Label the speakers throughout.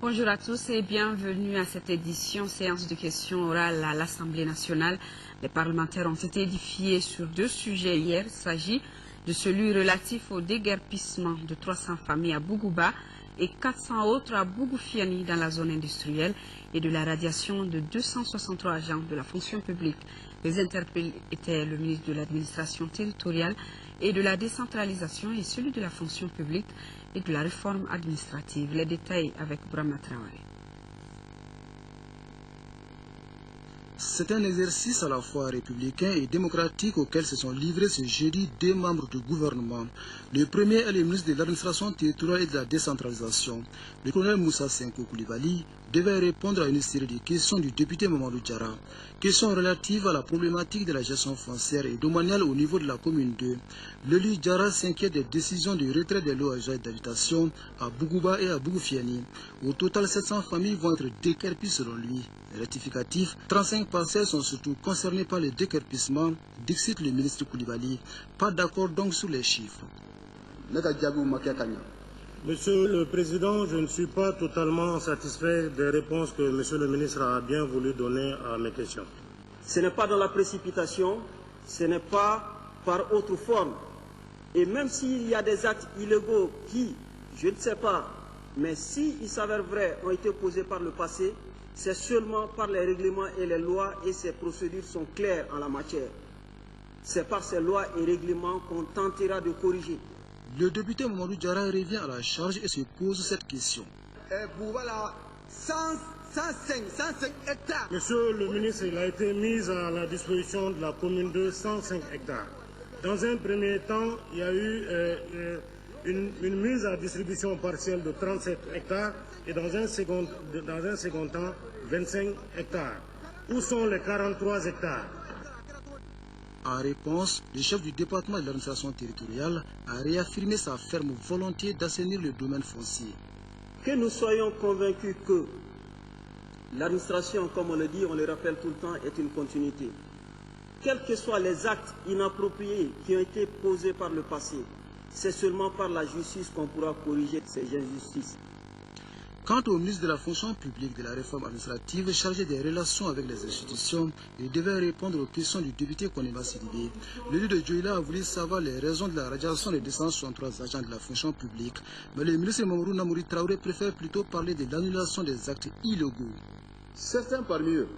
Speaker 1: Bonjour à tous et bienvenue à cette édition séance de questions orales à l'Assemblée nationale. Les parlementaires ont été édifiés sur deux sujets hier. Il s'agit de celui relatif au déguerpissement de 300 familles à Bougouba et 400 autres à Bougoufiani dans la zone industrielle et de la radiation de 263 agents de la fonction publique. Les interpellés étaient le ministre de l'administration territoriale et de la décentralisation et celui de la fonction publique et de la réforme administrative. Les détails avec Brahma Traoré.
Speaker 2: C'est un exercice à la fois républicain et démocratique auquel se sont livrés ce jeudi deux membres du gouvernement. Le premier est le ministre de l'administration territoriale et de la décentralisation. Le colonel Moussa Senko Koulibaly devait répondre à une série de questions du député Mamadou Diarra. Questions relatives à la problématique de la gestion foncière et domaniale au niveau de la commune 2. L'élu Diarra s'inquiète des décisions de retrait des lots d'habitation à Bougouba et à Bougoufiani. Au total, 700 familles vont être déguerpies selon lui. Rectificatif, 35 parcelles sont surtout concernées par le déguerpissement, dixit le ministre Koulibaly. Pas d'accord donc sur les chiffres.
Speaker 3: Monsieur le Président, je ne suis pas totalement satisfait des réponses que Monsieur le ministre a bien voulu donner à mes questions.
Speaker 4: Ce n'est pas dans la précipitation, ce n'est pas par autre forme. Et même s'il y a des actes illégaux qui, je ne sais pas, mais s'ils s'avèrent vrais, ont été posés par le passé, c'est seulement par les règlements et les lois et ces procédures sont claires en la matière. C'est par ces lois et règlements qu'on tentera de corriger.
Speaker 2: Le député Mamadou Diarra revient à la charge et se pose cette question.
Speaker 5: 105 hectares.
Speaker 3: Monsieur le ministre, il a été mis à la disposition de la commune de 105 hectares. Dans un premier temps, il y a eu une mise à distribution partielle de 37 hectares et dans un second temps, 25 hectares. Où sont les 43 hectares?
Speaker 2: En réponse, le chef du département de l'administration territoriale a réaffirmé sa ferme volonté d'assainir le domaine foncier.
Speaker 4: Que nous soyons convaincus que l'administration, comme on le dit, on le rappelle tout le temps, est une continuité. Quels que soient les actes inappropriés qui ont été posés par le passé, c'est seulement par la justice qu'on pourra corriger ces injustices.
Speaker 2: Quant au ministre de la fonction publique de la réforme administrative chargé des relations avec les institutions, il devait répondre aux questions du député Koneba Sidibé. L'élu de Djoïla a voulu savoir les raisons de la radiation des 263 agents de la fonction publique, mais le ministre Mamadou Namouri Traoré préfère plutôt parler de l'annulation des actes illégaux.
Speaker 6: Certains parmi eux,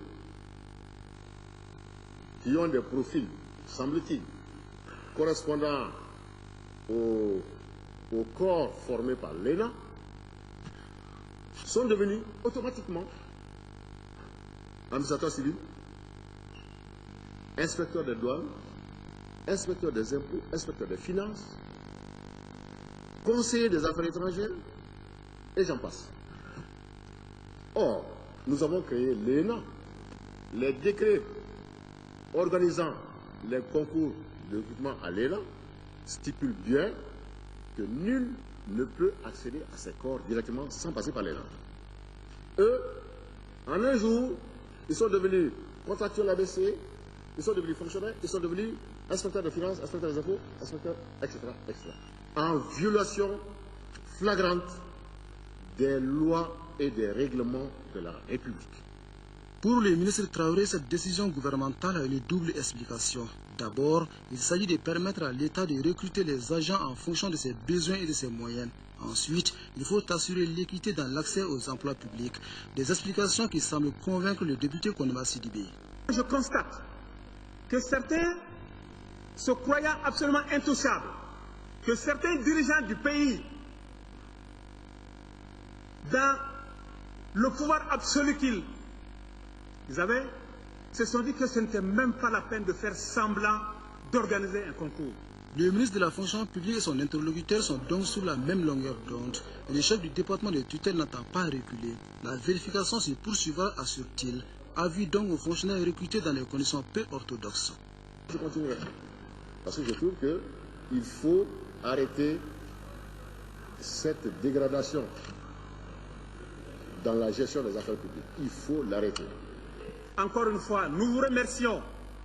Speaker 6: qui ont des profils, semble-t-il, correspondant au corps formé par l'ENA, sont devenus automatiquement administrateurs civils, inspecteurs des douanes, inspecteurs des impôts, inspecteurs des finances, conseillers des affaires étrangères, et j'en passe. Or, nous avons créé l'ENA. Les décrets organisant les concours de recrutement à l'ENA stipulent bien que nul ne peut accéder à ces corps directement sans passer par l'ENA. Eux, en un jour, ils sont devenus contractuels ABC, ils sont devenus fonctionnaires, ils sont devenus inspecteurs de finances, inspecteurs des impôts, inspecteurs, etc., etc. En violation flagrante des lois et des règlements de la République.
Speaker 2: Pour le ministre Traoré, cette décision gouvernementale a une double explication. D'abord, il s'agit de permettre à l'État de recruter les agents en fonction de ses besoins et de ses moyens. Ensuite, il faut assurer l'équité dans l'accès aux emplois publics. Des explications qui semblent convaincre le député Koneba Sidibé.
Speaker 5: Je constate que certains se croyant absolument intouchables, que certains dirigeants du pays, dans le pouvoir absolu qu'ils avaient, se sont dit que ce n'était même pas la peine de faire semblant d'organiser un concours.
Speaker 2: Le ministre de la fonction publique et son interlocuteur sont donc sur la même longueur d'onde. Le chef du département de tutelle n'entend pas reculer. La vérification se poursuivra, assure-t-il. Avis donc aux fonctionnaires recrutés dans des conditions peu orthodoxes.
Speaker 6: Je continuerai. Parce que je trouve qu'il faut arrêter cette dégradation dans la gestion des affaires publiques. Il faut l'arrêter.
Speaker 5: Encore une fois, nous vous remercions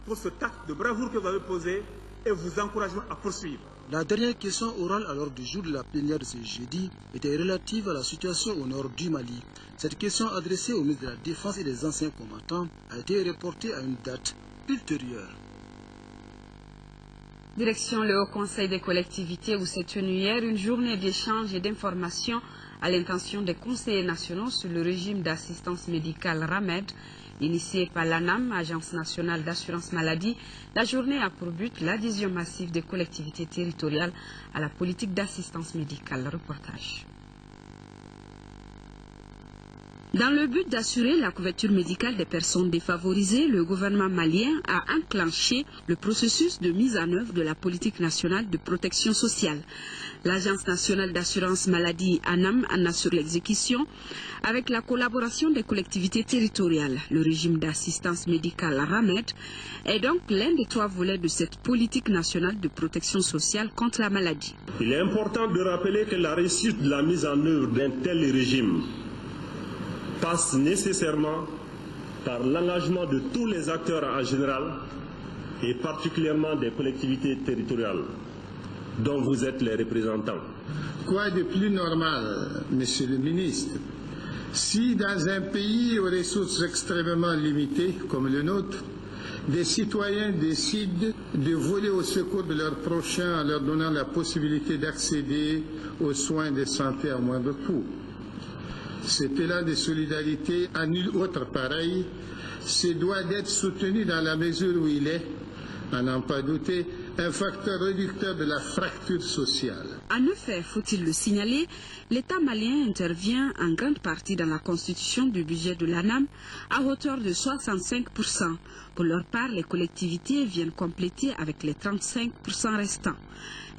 Speaker 5: pour ce acte de bravoure que vous avez posé et vous encourageons à poursuivre.
Speaker 2: La dernière question orale à l'ordre du jour de la plénière de ce jeudi était relative à la situation au nord du Mali. Cette question adressée au ministre de la Défense et des anciens combattants a été reportée à une date ultérieure.
Speaker 1: Direction le Haut Conseil des collectivités où s'est tenue hier une journée d'échange et d'information à l'intention des conseillers nationaux sur le régime d'assistance médicale RAMED. Initiée par l'ANAM, Agence nationale d'assurance maladie, la journée a pour but l'adhésion massive des collectivités territoriales à la politique d'assistance médicale. Reportage. Dans le but d'assurer la couverture médicale des personnes défavorisées, le gouvernement malien a enclenché le processus de mise en œuvre de la politique nationale de protection sociale. L'Agence nationale d'assurance maladie ANAM en assure l'exécution avec la collaboration des collectivités territoriales. Le régime d'assistance médicale RAMED est donc l'un des 3 volets de cette politique nationale de protection sociale contre la maladie.
Speaker 7: Il est important de rappeler que la réussite de la mise en œuvre d'un tel régime passe nécessairement par l'engagement de tous les acteurs en général et particulièrement des collectivités territoriales dont vous êtes les représentants.
Speaker 8: Quoi de plus normal, monsieur le ministre, si dans un pays aux ressources extrêmement limitées comme le nôtre, des citoyens décident de voler au secours de leurs prochains en leur donnant la possibilité d'accéder aux soins de santé à moindre coût. Cet élan de solidarité à nul autre pareil se doit d'être soutenu dans la mesure où il est, à n'en pas douter, un facteur réducteur de la fracture sociale.
Speaker 1: En effet, faut-il le signaler, l'État malien intervient en grande partie dans la constitution du budget de l'ANAM à hauteur de 65%. Pour leur part, les collectivités viennent compléter avec les 35% restants.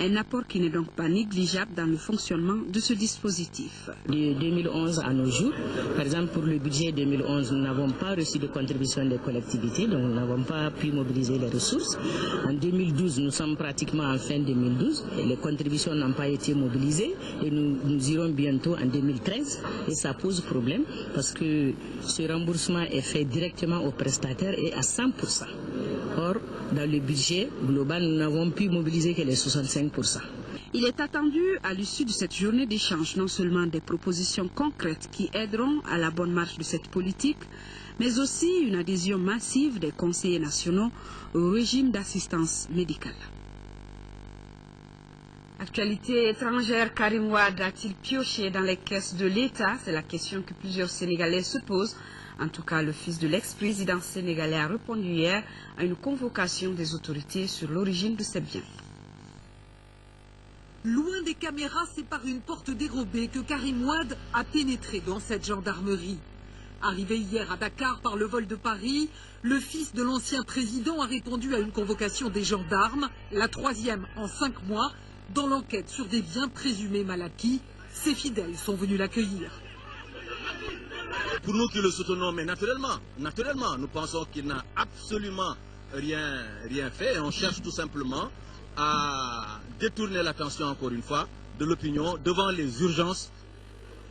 Speaker 1: Un apport qui n'est donc pas négligeable dans le fonctionnement de ce dispositif.
Speaker 9: De 2011 à nos jours, par exemple pour le budget 2011, nous n'avons pas reçu de contribution des collectivités, donc nous n'avons pas pu mobiliser les ressources. En 2012, nous sommes pratiquement en fin 2012, et les contributions n'ont pas été mobilisées et nous irons bientôt en 2013 et ça pose problème parce que ce remboursement est fait directement aux prestataires et à 100%. Or, dans le budget global, nous n'avons pu mobiliser que les 65%.
Speaker 1: Il est attendu à l'issue de cette journée d'échange non seulement des propositions concrètes qui aideront à la bonne marche de cette politique, mais aussi une adhésion massive des conseillers nationaux au régime d'assistance médicale. Actualité étrangère, Karim Wade a-t-il pioché dans les caisses de l'État? C'est la question que plusieurs Sénégalais se posent. En tout cas, le fils de l'ex-président sénégalais a répondu hier à une convocation des autorités sur l'origine de ces biens.
Speaker 10: Loin des caméras, c'est par une porte dérobée que Karim Wade a pénétré dans cette gendarmerie. Arrivé hier à Dakar par le vol de Paris, le fils de l'ancien président a répondu à une convocation des gendarmes, la 3e en 5 mois, dans l'enquête sur des biens présumés mal acquis. Ses fidèles sont venus l'accueillir.
Speaker 11: Pour nous qui le soutenons, mais naturellement, nous pensons qu'il n'a absolument rien fait. On cherche tout simplement à détourner l'attention, encore une fois, de l'opinion devant les urgences.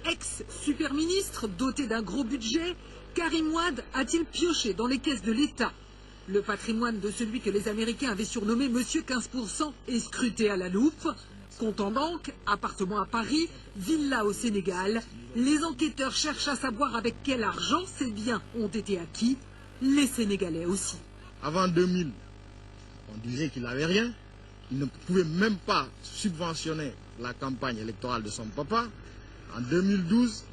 Speaker 10: Ex-super-ministre doté d'un gros budget, Karim Wade a-t-il pioché dans les caisses de l'État? Le patrimoine de celui que les Américains avaient surnommé Monsieur 15% est scruté à la loupe. Compte en banque, appartement à Paris, villa au Sénégal. Les enquêteurs cherchent à savoir avec quel argent ces biens ont été acquis. Les Sénégalais aussi.
Speaker 6: Avant 2000, on disait qu'il n'avait rien. Il ne pouvait même pas subventionner la campagne électorale de son papa. En 2012,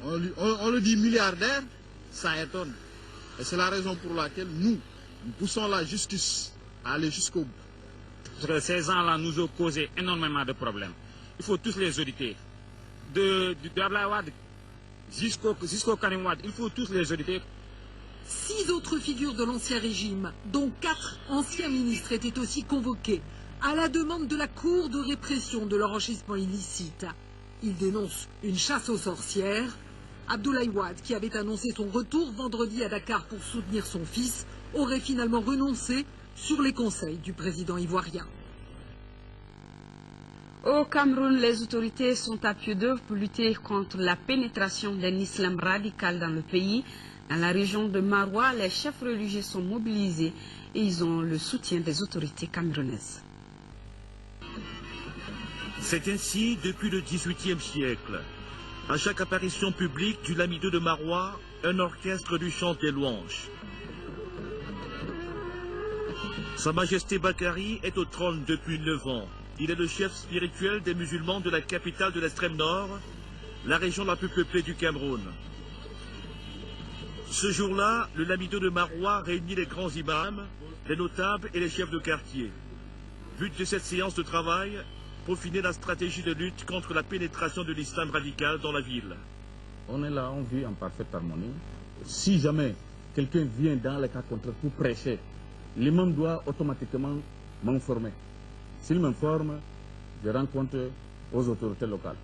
Speaker 6: on le dit milliardaire, ça étonne. Et c'est la raison pour laquelle nous poussons la justice à aller jusqu'au bout.
Speaker 12: Ces gens-là nous ont causé énormément de problèmes. Il faut tous les auditer. De Abdoulaye Wade jusqu'au Karim Wade, il faut tous les auditer.
Speaker 10: 6 autres figures de l'ancien régime, dont 4 anciens ministres, étaient aussi convoqués à la demande de la Cour de répression de l'enrichissement illicite. Ils dénoncent une chasse aux sorcières. Abdoulaye Wade, qui avait annoncé son retour vendredi à Dakar pour soutenir son fils, aurait finalement renoncé sur les conseils du président ivoirien.
Speaker 1: Au Cameroun, les autorités sont à pied d'œuvre pour lutter contre la pénétration d'un islam radical dans le pays. Dans la région de Maroua, les chefs religieux sont mobilisés et ils ont le soutien des autorités camerounaises.
Speaker 13: C'est ainsi depuis le XVIIIe siècle. À chaque apparition publique du Lamido de Marois, un orchestre lui chante des louanges. Sa Majesté Bakari est au trône depuis 9 ans. Il est le chef spirituel des musulmans de la capitale de l'extrême nord, la région la plus peuplée du Cameroun. Ce jour-là, le Lamido de Marois réunit les grands imams, les notables et les chefs de quartier. But de cette séance de travail, peaufiner la stratégie de lutte contre la pénétration de l'islam radical dans la ville.
Speaker 14: On est là, on vit en parfaite harmonie. Si jamais quelqu'un vient dans le cas contraire pour prêcher, l'imam doit automatiquement m'informer. S'il m'informe, je rends compte aux autorités locales.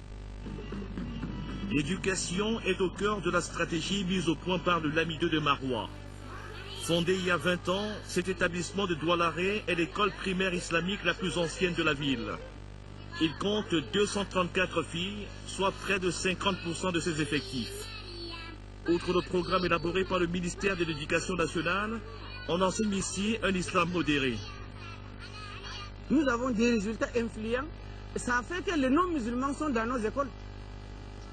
Speaker 13: L'éducation est au cœur de la stratégie mise au point par le Lamido de Marois. Fondé il y a 20 ans, cet établissement de Doualaré est l'école primaire islamique la plus ancienne de la ville. Il compte 234 filles, soit près de 50% de ses effectifs. Outre le programme élaboré par le ministère de l'Éducation nationale, on enseigne ici un islam modéré.
Speaker 15: Nous avons des résultats influents. Ça fait que les non-musulmans sont dans nos écoles.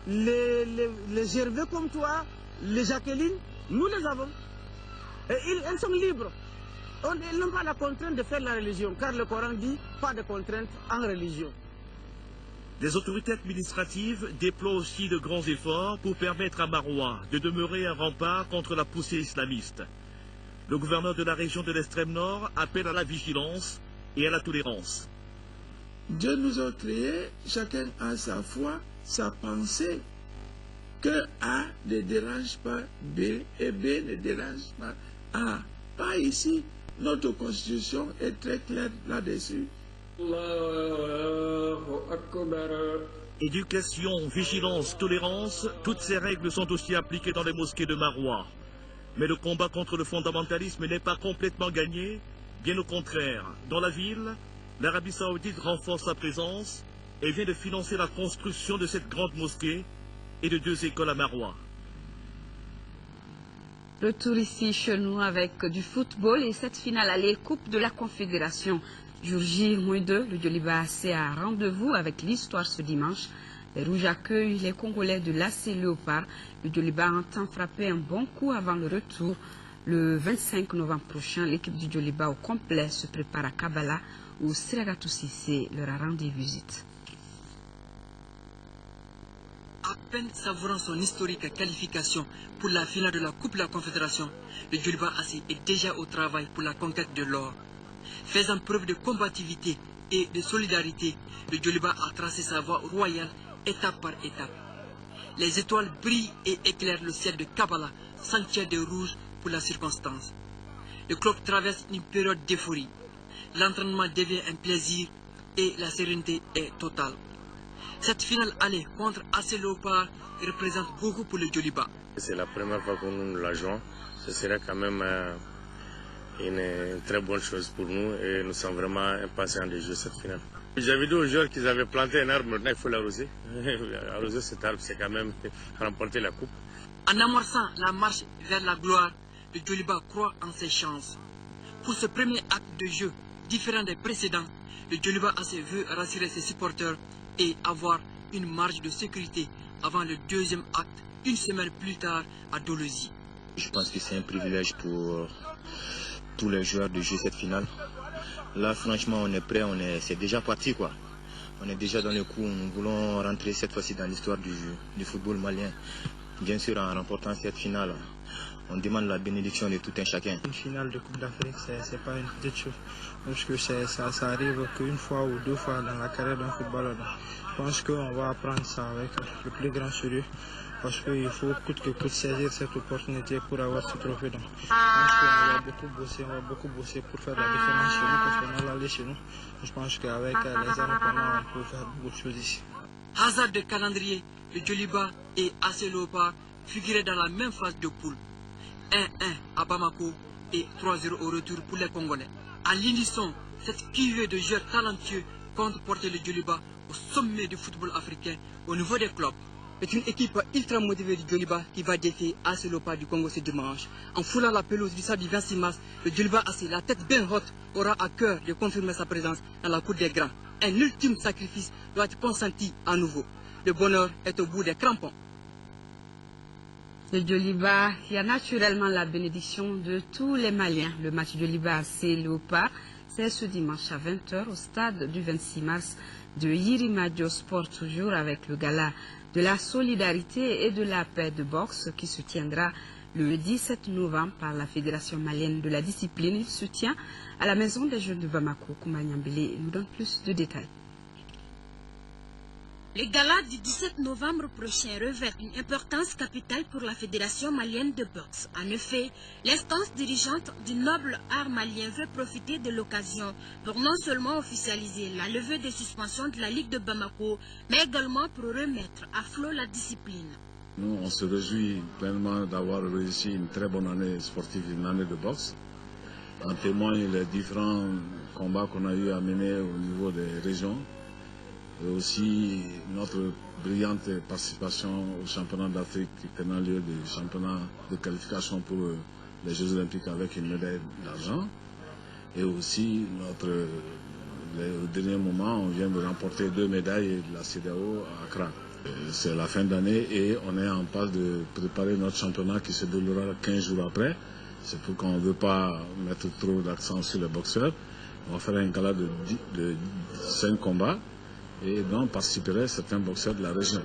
Speaker 15: Les Gervais comme toi, les Jacqueline, nous les avons. Et elles sont libres. Ils n'ont pas la contrainte de faire la religion, car le Coran dit pas de contrainte en religion.
Speaker 13: Les autorités administratives déploient aussi de grands efforts pour permettre à Marois de demeurer un rempart contre la poussée islamiste. Le gouverneur de la région de l'extrême nord appelle à la vigilance et à la tolérance.
Speaker 16: Dieu nous a créés, chacun a sa foi, sa pensée, que A ne dérange pas B et B ne dérange pas A. Pas ici. Notre constitution est très claire là-dessus.
Speaker 13: Éducation, vigilance, tolérance, toutes ces règles sont aussi appliquées dans les mosquées de Marois. Mais le combat contre le fondamentalisme n'est pas complètement gagné, bien au contraire. Dans la ville, l'Arabie Saoudite renforce sa présence et vient de financer la construction de cette grande mosquée et de 2 écoles à Marois.
Speaker 1: Retour ici chez nous avec du football et cette finale aller Coupe de la Confédération. Jour J-2, le Djoliba AC a rendez-vous avec l'histoire ce dimanche. Les Rouges accueillent les Congolais de l'AC Léopard. Le Djoliba entend frapper un bon coup avant le retour. Le 25 novembre prochain, l'équipe du Djoliba au complet se prépare à Kabbalah où Siragatou Sissé leur a rendu visite.
Speaker 17: À peine savourant son historique qualification pour la finale de la Coupe de la Confédération, le Djoliba AC est déjà au travail pour la conquête de l'or. Faisant preuve de combativité et de solidarité, le Djoliba a tracé sa voie royale étape par étape. Les étoiles brillent et éclairent le ciel de Kabbalah, sanctuaire de rouge pour la circonstance. Le club traverse une période d'euphorie. L'entraînement devient un plaisir et la sérénité est totale. Cette finale allée contre AC Léopard représente beaucoup pour le Djoliba.
Speaker 18: C'est la première fois que nous la jouons. Ce serait quand même une très bonne chose pour nous et nous sommes vraiment impatients de jouer cette finale. J'avais dit aux joueurs qu'ils avaient planté un arbre, maintenant il faut l'arroser. Arroser cet arbre, c'est quand même remporter la coupe.
Speaker 17: En amorçant la marche vers la gloire, le Djoliba croit en ses chances. Pour ce premier acte de jeu, différent des précédents, le Djoliba AC veut rassurer ses supporters et avoir une marge de sécurité avant le deuxième acte, une semaine plus tard à Dolosi.
Speaker 19: Je pense que c'est un privilège pour tous les joueurs de jouer cette finale. Là, franchement, on est prêt, c'est déjà parti, quoi. On est déjà dans le coup, nous voulons rentrer cette fois-ci dans l'histoire du football malien. Bien sûr, en remportant cette finale, on demande la bénédiction de tout un chacun.
Speaker 20: Une finale de Coupe d'Afrique, c'est pas une petite chose. Parce que ça arrive qu'une fois ou 2 fois dans la carrière d'un footballeur. Je pense qu'on va apprendre ça avec le plus grand sérieux. Parce qu'il faut coûte que coûte saisir cette opportunité pour avoir ce trophée. Donc, je pense qu'on va beaucoup bosser pour faire la différence chez nous, parce qu'on a l'aller chez nous. Je pense qu'avec les armes qu'on a, on peut faire beaucoup de choses ici.
Speaker 17: Hasard de calendrier, le Djoliba et AC Léopard figuraient dans la même phase de poule. 1-1 à Bamako et 3-0 au retour pour les Congolais. À l'unisson, cette cuvée de joueurs talentueux compte porter le Djoliba au sommet du football africain au niveau des clubs. C'est une équipe ultra motivée du Djoliba qui va défier AC Léopard du Congo ce dimanche. En foulant la pelouse du samedi 26 mars, le Djoliba AC, la tête bien haute, aura à cœur de confirmer sa présence dans la cour des grands. un ultime sacrifice doit être consenti à nouveau. Le bonheur est au bout des crampons.
Speaker 1: Le Djoliba, il y a naturellement la bénédiction de tous les Maliens. Le match Djoliba AC Léopard, c'est ce dimanche à 20h au stade du 26 mars de Yirimadio Sport, toujours avec le gala de la solidarité et de la paix de boxe qui se tiendra le 17 novembre par la Fédération malienne de la discipline. Il se tient à la Maison des Jeunes de Bamako. Koumanyambele nous donne plus de détails.
Speaker 21: Le gala du 17 novembre prochain revêt une importance capitale pour la Fédération malienne de boxe. En effet, l'instance dirigeante du noble art malien veut profiter de l'occasion pour non seulement officialiser la levée des suspensions de la Ligue de Bamako, mais également pour remettre à flot la discipline.
Speaker 14: Nous, on se réjouit pleinement d'avoir réussi une très bonne année sportive, une année de boxe. En témoignent les différents combats qu'on a eu à mener au niveau des régions. Et aussi notre brillante participation au championnat d'Afrique tenant lieu des championnats de qualification pour les Jeux Olympiques avec une médaille d'argent. Et aussi, au dernier moment, on vient de remporter 2 médailles de la CEDEAO à Accra. C'est la fin d'année et on est en passe de préparer notre championnat qui se déroulera 15 jours après. C'est pourquoi on ne veut pas mettre trop d'accent sur les boxeurs. On va faire un gala de 5 combats. Et dont participeraient certains boxeurs de la région.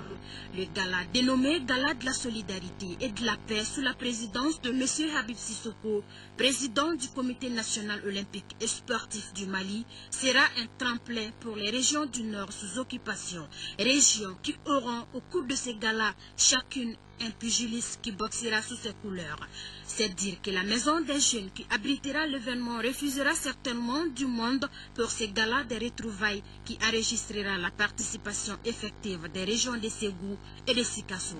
Speaker 21: Le gala, dénommé Gala de la solidarité et de la paix sous la présidence de M. Habib Sissoko, président du Comité national olympique et sportif du Mali, sera un tremplin pour les régions du Nord sous occupation. Régions qui auront au cours de ces galas chacune un pugiliste qui boxera sous ses couleurs. C'est dire que la Maison des Jeunes qui abritera l'événement refusera certainement du monde pour ces galas de retrouvailles qui enregistrera la participation effective des régions de Ségou et de Sikasso.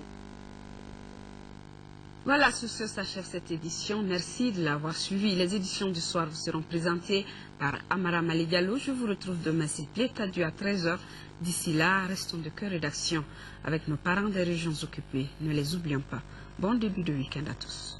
Speaker 1: Voilà, sur ce s'achève cette édition. Merci de l'avoir suivi. Les éditions du soir vous seront présentées par Amara Maligallo. Je vous retrouve demain s'il plaît, à 13h. D'ici là, restons de cœur rédaction avec nos parents des régions occupées. Ne les oublions pas. Bon début de week-end à tous.